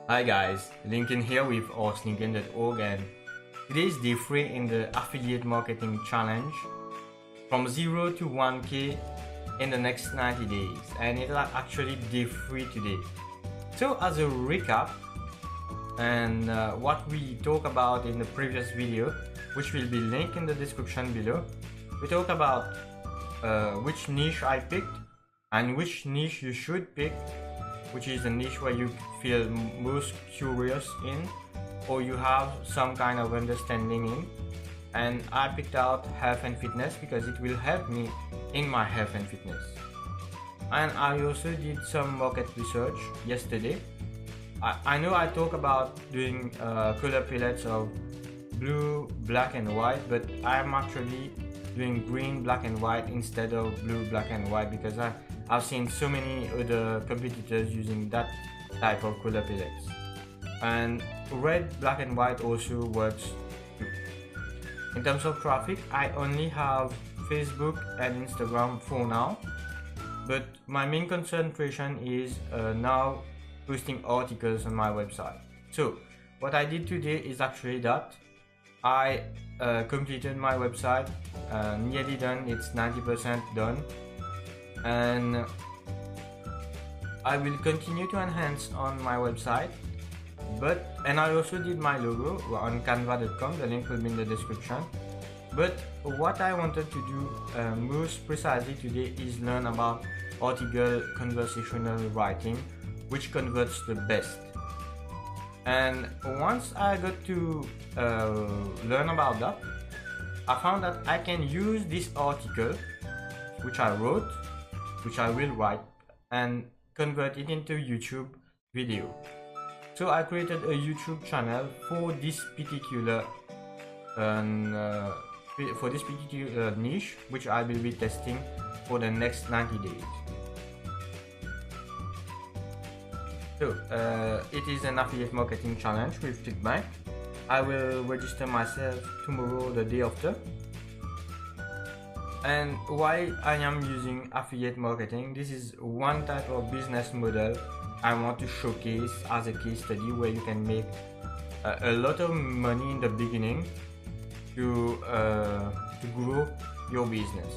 Hi guys, Lincoln here with hostlincoln.org, and today is day 3 in the affiliate marketing challenge from 0 to 1k in the next 90 days, and it's actually day 3 today. So as a recap, and what we talked about in the previous video, which will be linked in the description below, we talked about which niche I picked and which niche you should pick, which is the niche where you feel most curious in or you have some kind of understanding in. And I picked out health and fitness because it will help me in my health and fitness. And I also did some market research yesterday. I know I talk about doing color palettes of blue, black and white, but I'm actually doing green, black and white instead of blue, black and white because I've seen so many other competitors using that type of color palettes. And red, black and white also works too. In terms of traffic, I only have Facebook and Instagram for now, but my main concentration is now posting articles on my website. So what I did today is actually that I completed my website, nearly done, it's 90% done, and I will continue to enhance on my website. And I also did my logo on canva.com, the link will be in the description. But what I wanted to do most precisely today is learn about article conversational writing, which converts the best. And once I got to learn about that, I found that I can use this article which I wrote, which I will write, and convert it into YouTube video. So I created a YouTube channel for this particular niche, which I will be testing for the next 90 days. So it is an affiliate marketing challenge with Clickbank. I will register myself tomorrow, the day after. And why I am using affiliate marketing, this is one type of business model I want to showcase as a case study where you can make a lot of money in the beginning to grow your business.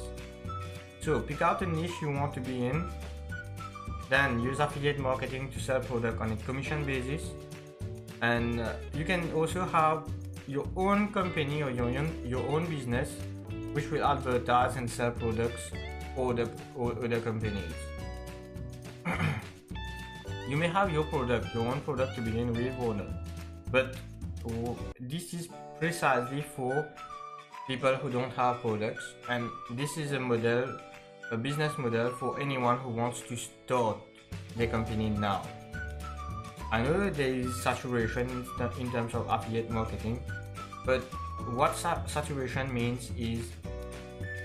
So pick out a niche you want to be in, then use affiliate marketing to sell product on a commission basis. And you can also have your own company or your own business which will advertise and sell products for other companies. You may have your own product to begin with or not, but this is precisely for people who don't have products, and this is a business model for anyone who wants to start their company now. I know there is saturation in terms of affiliate marketing, but what saturation means is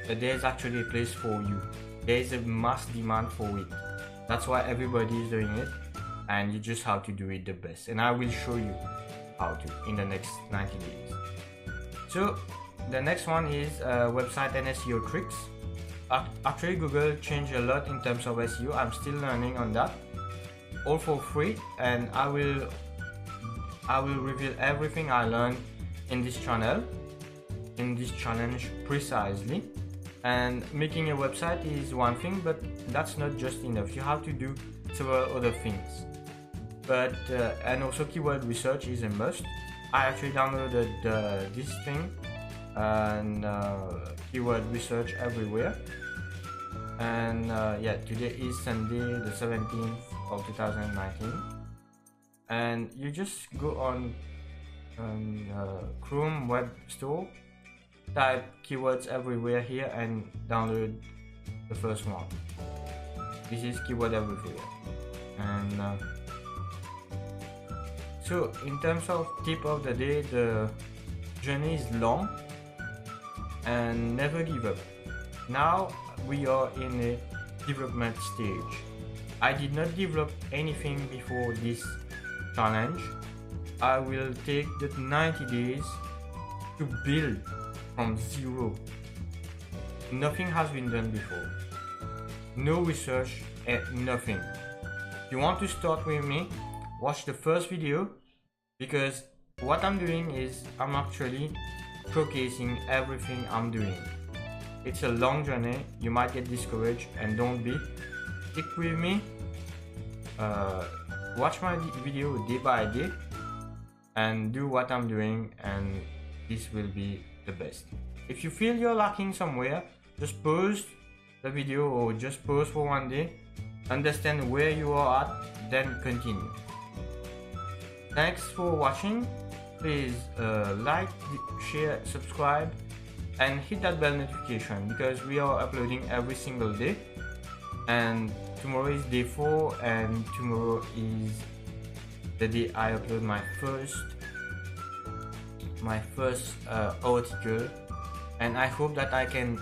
that there's actually a place for you. There is a mass demand for it. That's why everybody is doing it, and you just have to do it the best. And I will show you how to in the next 90 days. So the next one is website and SEO tricks. Actually, Google changed a lot in terms of SEO. I'm still learning on that, all for free, and I will reveal everything I learned in this channel, in this challenge precisely. And making a website is one thing, but that's not just enough. You have to do several other things. But and also keyword research is a must. I actually downloaded this thing and keyword research everywhere. And yeah, today is Sunday the 17th of 2019, and you just go on Chrome web store, type keywords everywhere here and download the first one. This is keyword everywhere. And so in terms of tip of the day, the journey is long and never give up. Now we are in a development stage. I did not develop anything before this challenge. I will take the 90 days to build from zero. Nothing has been done before. No research and nothing. If you want to start with me, watch the first video, because what I'm doing is I'm actually showcasing everything I'm doing. It's a long journey, you might get discouraged, and don't be. Stick with me, watch my video day by day and do what I'm doing, and this will be the best. If you feel you're lacking somewhere, just pause the video or just pause for one day, understand where you are at, then continue. Thanks for watching. Please like, share, subscribe, and hit that bell notification, because we are uploading every single day. And tomorrow is day 4, and tomorrow is the day I upload my first article, and I hope that I can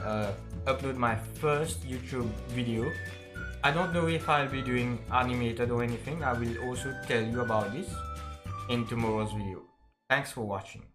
upload my first YouTube video. I don't know if I'll be doing animated or anything. I will also tell you about this in tomorrow's video. Thanks for watching.